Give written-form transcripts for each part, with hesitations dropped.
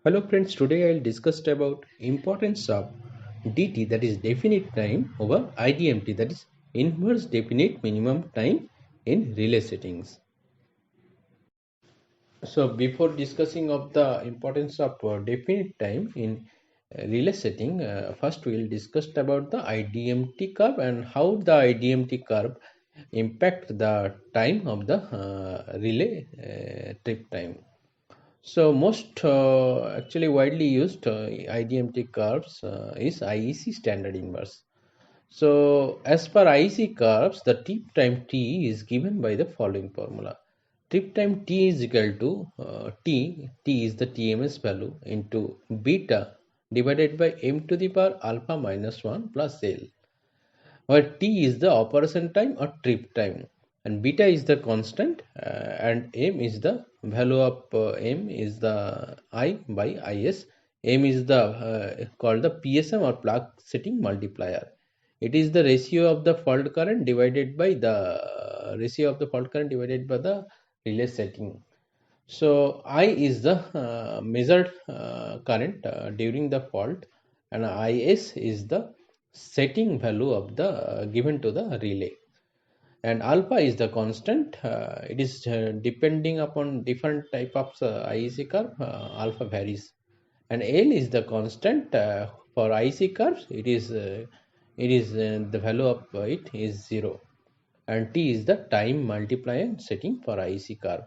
Hello friends, today I'll discuss about importance of DT, that is definite time, over IDMT, that is inverse definite minimum time in relay settings. So before discussing of the importance of definite time in relay setting, first we will discuss about the IDMT curve and how the IDMT curve impact the time of the relay trip time. So most actually widely used IDMT curves is IEC standard inverse. So as per IEC curves, the trip time T is given by the following formula. Trip time T is equal to T is the TMS value into beta divided by m to the power alpha minus 1 plus L, where T is the operation time or trip time and beta is the constant and m is the value of m is the I by is. M is the called the PSM or plug setting multiplier. It is the ratio of the fault current divided by the relay setting. So I is the measured current during the fault, and Is is the setting value of the given to the relay, and alpha is the constant. It is depending upon different type of IEC curve. Alpha varies, and L is the constant for IEC curves. It is the value of it is 0, and T is the time multiplier setting for IEC curve.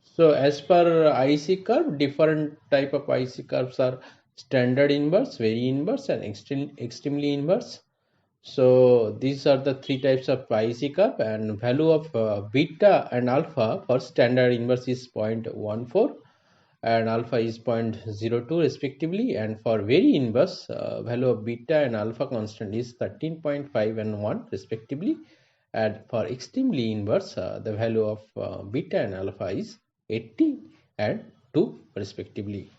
So as per IC curve, different type of IC curves are standard inverse, very inverse, and extremely inverse. So these are the three types of IC curve, and value of beta and alpha for standard inverse is 0.14 and alpha is 0.02 respectively, and for very inverse value of beta and alpha constant is 13.5 and 1 respectively, and for extremely inverse the value of beta and alpha is 80 and 2 respectively.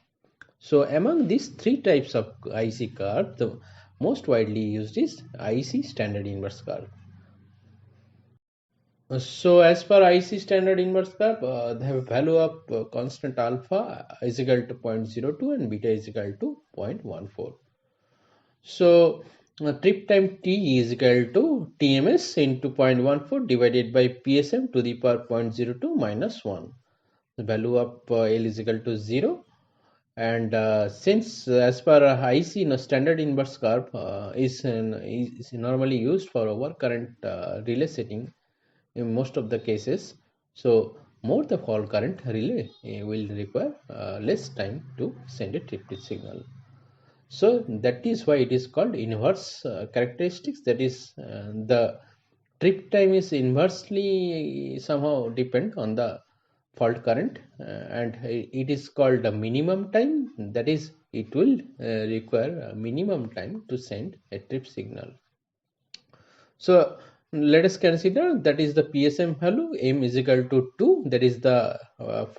So among these three types of IC curve, the most widely used is IC standard inverse curve. So as per IC standard inverse curve, they have a value of constant alpha is equal to 0.02 and beta is equal to 0.14. So trip time T is equal to TMS into 0.14 divided by PSM to the power 0.02 minus 1. The value of L is equal to 0, and since as per IC standard inverse curve is normally used for overcurrent relay setting in most of the cases, so more the fault current relay will require less time to send a trip signal. So that is why it is called inverse characteristics. That is, the trip time is inversely somehow depend on the fault current, and it is called a minimum time. That is, it will require a minimum time to send a trip signal. So let us consider that is the PSM value. M is equal to 2, that is the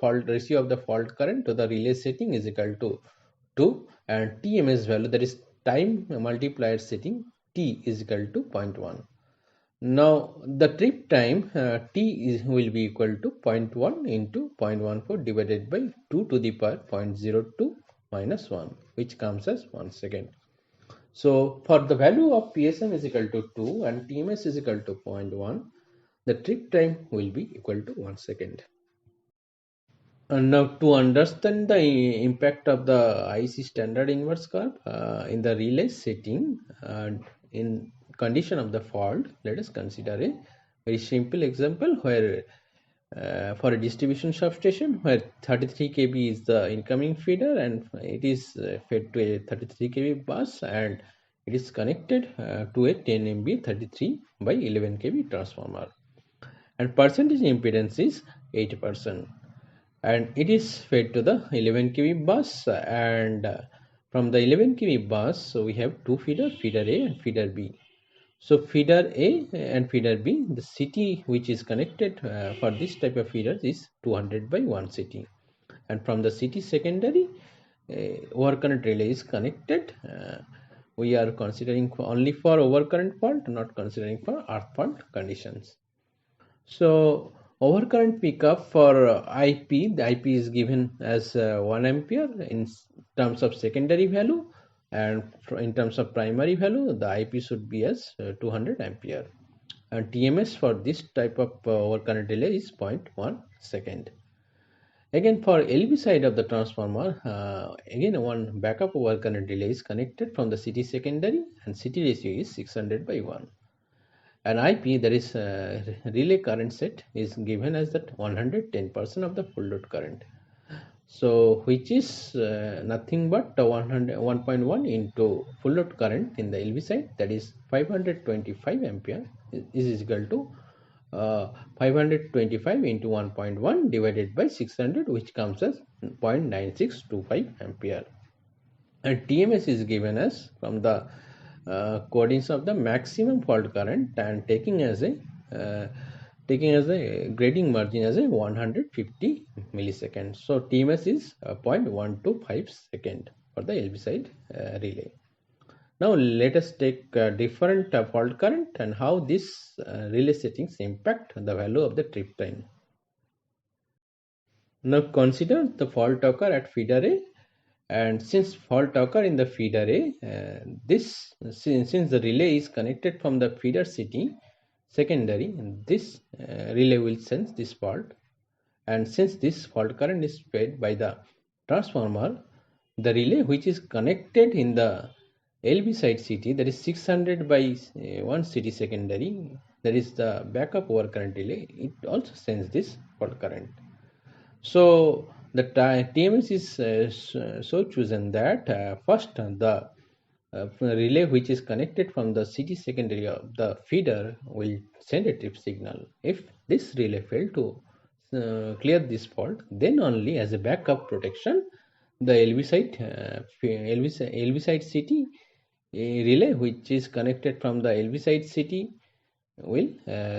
fault ratio of the fault current to the relay setting is equal to 2, and TMS value, that is time multiplier setting, T is equal to 0.1. Now the trip time will be equal to 0.1 into 0.14 divided by 2 to the power 0.02 minus 1, which comes as 1 second. So for the value of PSM is equal to 2 and TMS is equal to 0.1, the trip time will be equal to 1 second. And now to understand the impact of the IC standard inverse curve in the relay setting in condition of the fault, let us consider a very simple example where for a distribution substation where 33 kV is the incoming feeder and it is fed to a 33 kV bus, and it is connected to a 10 MV 33 by 11 kV transformer, and percentage impedance is 80%, and it is fed to the 11 kV bus, and from the 11 kV bus, so we have two feeder A and feeder B. So feeder A and feeder B, the CT which is connected for this type of feeder is 200 by 1 CT, and from the CT secondary overcurrent relay is connected. We are considering only for overcurrent fault, not considering for earth fault conditions. So Overcurrent pickup for IP, the IP is given as 1 ampere in terms of secondary value, and in terms of primary value, the IP should be as 200 ampere. And TMS for this type of overcurrent relay is 0.1 second. Again, for LV side of the transformer, again one backup overcurrent relay is connected from the CT secondary, and CT ratio is 600 by 1. An IP, that is relay current set, is given as that 110% of the full load current. So which is nothing but 1.1 into full load current in the LV side, that is 525 ampere, is equal to 525 into 1.1 divided by 600, which comes as 0.9625 ampere. And TMS is given as from the coordinates of the maximum fault current, and uh, taking as a grading margin as a 150 milliseconds. So TMS is 0.125 second for the LV side relay. Now let us take different fault current and how this relay settings impact the value of the trip time. Now consider the fault occur at feed array, and since fault occur in the feed array, since the relay is connected from the feeder city secondary, this relay will sense this fault, and since this fault current is fed by the transformer, the relay which is connected in the LB side CT, that is 600 by 1 CT secondary, that is the backup overcurrent relay, it also sends this fault current. So the TMS is so chosen that first the relay which is connected from the CT secondary of the feeder will send a trip signal. If this relay fail to clear this fault, then only as a backup protection, the LV side CT relay which is connected from the LV side CT will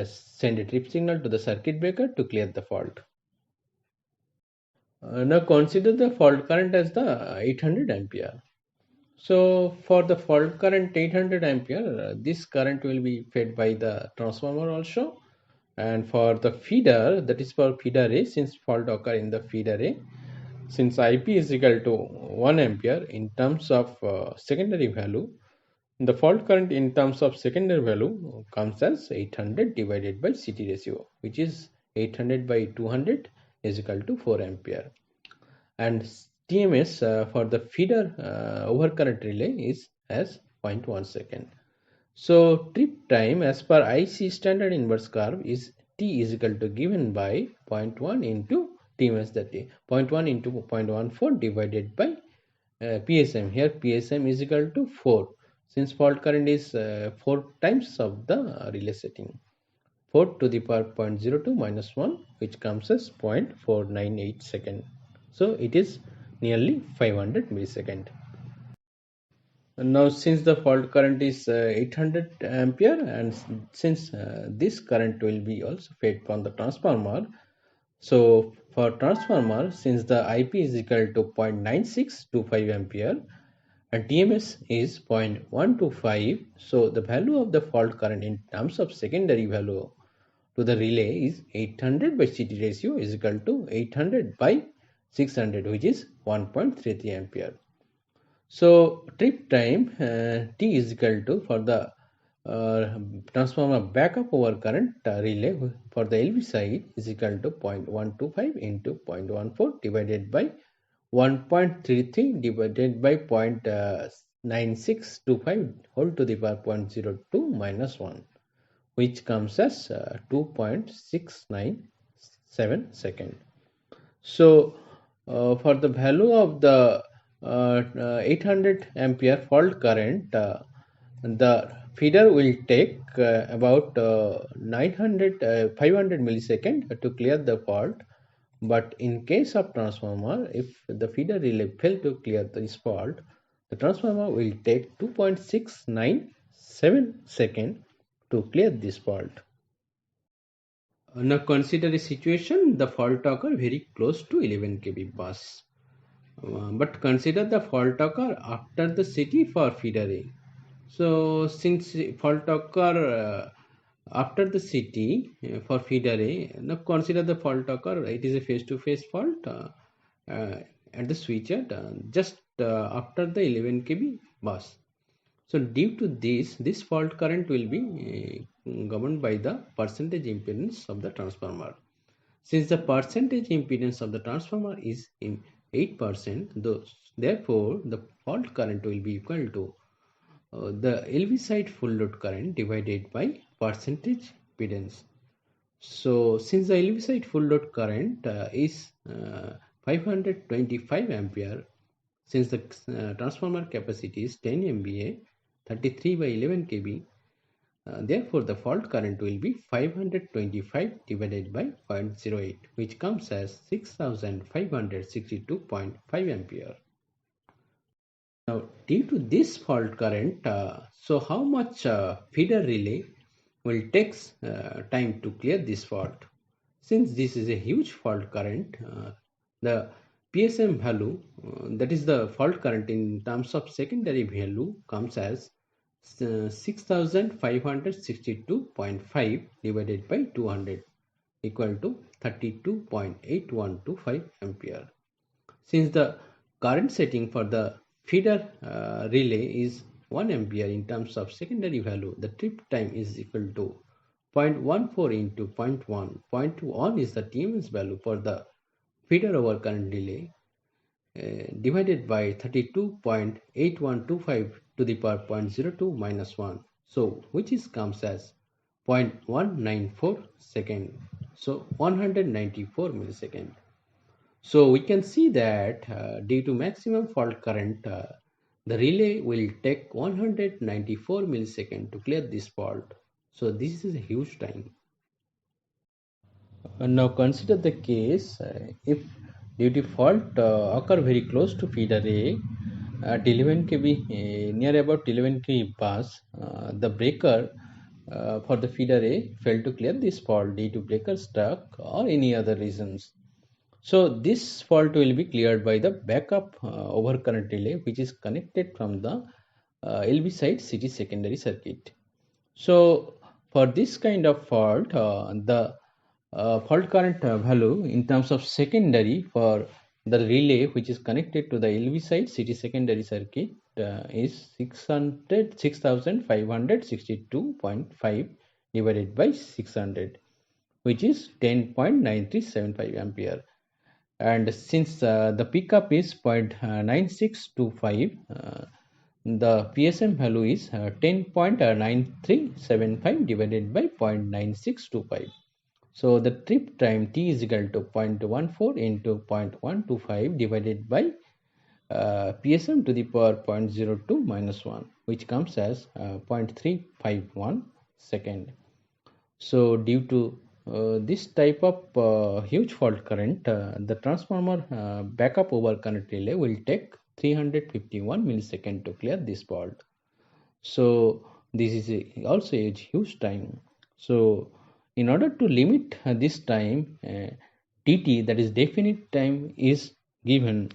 send a trip signal to the circuit breaker to clear the fault. Now consider the fault current as the 800 ampere. So for the fault current 800 ampere, this current will be fed by the transformer also. And for the feeder, that is for feeder array, since fault occur in the feeder array, since IP is equal to 1 ampere in terms of secondary value, the fault current in terms of secondary value comes as 800 divided by CT ratio, which is 800 by 200 is equal to 4 ampere. And TMS for the feeder overcurrent relay is as 0.1 second. So trip time as per IC standard inverse curve is T is equal to given by 0.1 into TMS, that is 0.1 into 0.14 divided by PSM. Here PSM is equal to 4, since fault current is 4 times of the relay setting. 4 to the power 0.02 minus 1, which comes as 0.498 second. So it is nearly 500 millisecond. Now since the fault current is 800 ampere, and since this current will be also fed from the transformer, so for transformer, since the IP is equal to 0.9625 ampere and TMS is 0.125, so the value of the fault current in terms of secondary value to the relay is 800 by CT ratio is equal to 800 by 600, which is 1.33 ampere. So trip time T is equal to, for the transformer backup over current relay for the LV side, is equal to 0.125 into 0.14 divided by 1.33 divided by 0.9625 whole to the power 0.02 minus 1, which comes as 2.697 second. So for the value of the 800 ampere fault current, the feeder will take about 500 millisecond to clear the fault. But in case of transformer, if the feeder relay fail to clear this fault, the transformer will take 2.697 second to clear this fault. Now consider a situation, the fault occur very close to 11 kV bus. But consider the fault occur after the city for feed array. So since fault occur After the CT for feeder A, now consider the fault occur. It is a face-to-face fault uh, at the switcher just after the 11 kV bus. So due to this fault current will be governed by the percentage impedance of the transformer. Since the percentage impedance of the transformer is in 8%, therefore the fault current will be equal to the LV side full load current divided by percentage impedance. So since the LV side full load current is 525 ampere, since the transformer capacity is 10 MVA, 33 by 11 kV, therefore the fault current will be 525 divided by 0.08, which comes as 6562.5 ampere. Now, due to this fault current, so how much feeder relay will take time to clear this fault? Since this is a huge fault current, the PSM value, that is the fault current in terms of secondary value, comes as 6562.5 divided by 200 equal to 32.8125 ampere. Since the current setting for the feeder relay is 1 ampere in terms of secondary value, the trip time is equal to 0.14 into 0.1. 0.1 is the TMS value for the feeder over current relay divided by 32.8125 to the power 0.02 minus 1. So which is comes as 0.194 second. So 194 millisecond. So we can see that due to maximum fault current, the relay will take 194 milliseconds to clear this fault. So this is a huge time. Now consider the case if due to fault occur very close to feeder A at 11 kV, near about 11 kV bus, the breaker for the feeder A failed to clear this fault due to breaker stuck or any other reasons. So this fault will be cleared by the backup overcurrent relay, which is connected from the LV side CT secondary circuit. So for this kind of fault, the fault current value in terms of secondary for the relay which is connected to the LV side CT secondary circuit is 6562.5 divided by 600, which is 10.9375 ampere. And since the pickup is 0.9625, the PSM value is 10.9375 divided by 0.9625. So the trip time T is equal to 0.14 into 0.125 divided by PSM to the power 0.02 minus 1, which comes as 0.351 second. So due to this type of huge fault current, the transformer backup over current relay will take 351 milliseconds to clear this fault. So this is also a huge time. So in order to limit this time, TT, that is definite time, is given.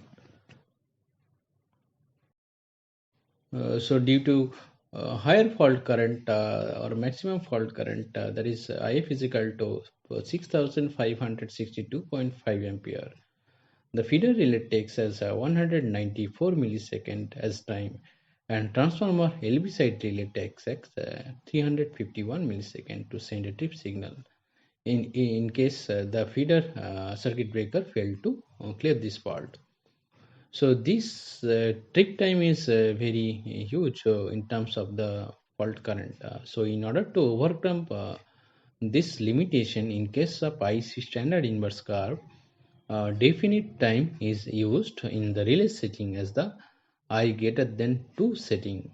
So due to higher fault current or maximum fault current, that is IF is equal to 6562.5 ampere. The feeder relay takes as 194 millisecond as time, and transformer LV side relay takes as 351 millisecond to send a trip signal in case the feeder circuit breaker failed to clear this fault. So this trip time is very huge in terms of the fault current. So in order to overcome this limitation in case of IC standard inverse curve, definite time is used in the relay setting as the I greater than 2 setting.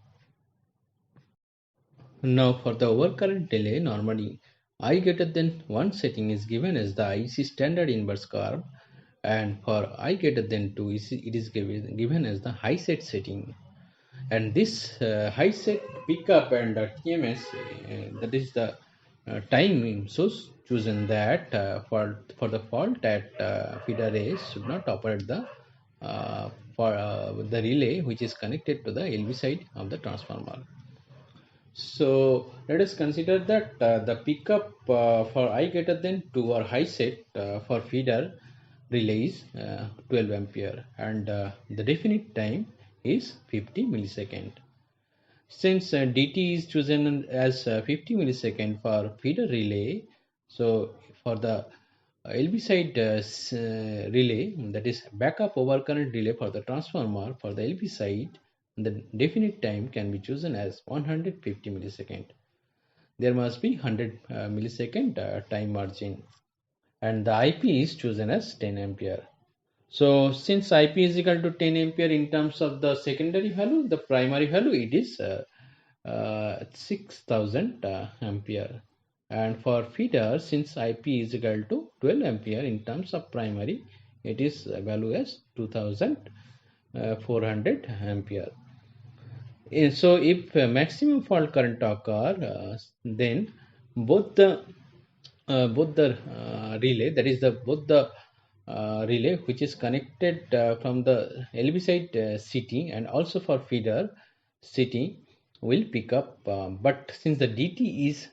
Now for the overcurrent delay, normally I greater than 1 setting is given as the IC standard inverse curve, and for I greater than 2 it is given as the high set setting. And this high set pickup and TMS, that is the time so chosen that for the fault at feeder A should not operate the for the relay which is connected to the LV side of the transformer. So let us consider that the pickup for I greater than 2 or high set for feeder relay is 12 ampere, and the definite time is 50 millisecond. Since dt is chosen as 50 millisecond for feeder relay, so for the LV side relay, that is backup overcurrent relay for the transformer for the LV side, the definite time can be chosen as 150 millisecond. There must be 100 millisecond time margin, and the IP is chosen as 10 ampere. So since IP is equal to 10 ampere in terms of the secondary value, the primary value it is 6000 ampere. And for feeder, since IP is equal to 12 ampere in terms of primary, it is value as 2400 ampere. So if maximum fault current occur, then both the relay, that is the both the relay which is connected from the LV side city and also for feeder city will pick up, but since the DT is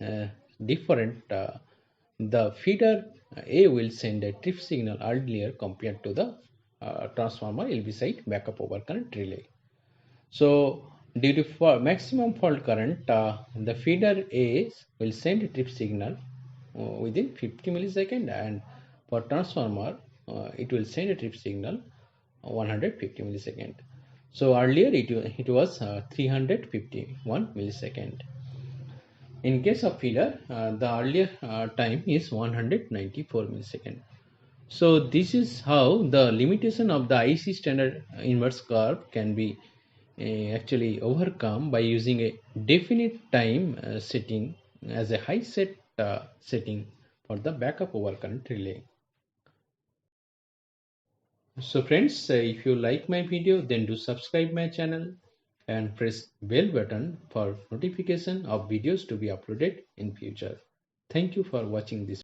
different, the feeder A will send a trip signal earlier compared to the transformer LV side backup overcurrent relay. So due to maximum fault current, the feeder A will send a trip signal within 50 millisecond, and for transformer it will send a trip signal 150 millisecond. So earlier it was 351 millisecond. In case of feeder, the earlier time is 194 millisecond. So this is how the limitation of the IC standard inverse curve can be actually overcome by using a definite time setting as a high set setting for the backup overcurrent relay. So friends, if you like my video, then do subscribe my channel and press bell button for notification of videos to be uploaded in future. Thank you for watching this.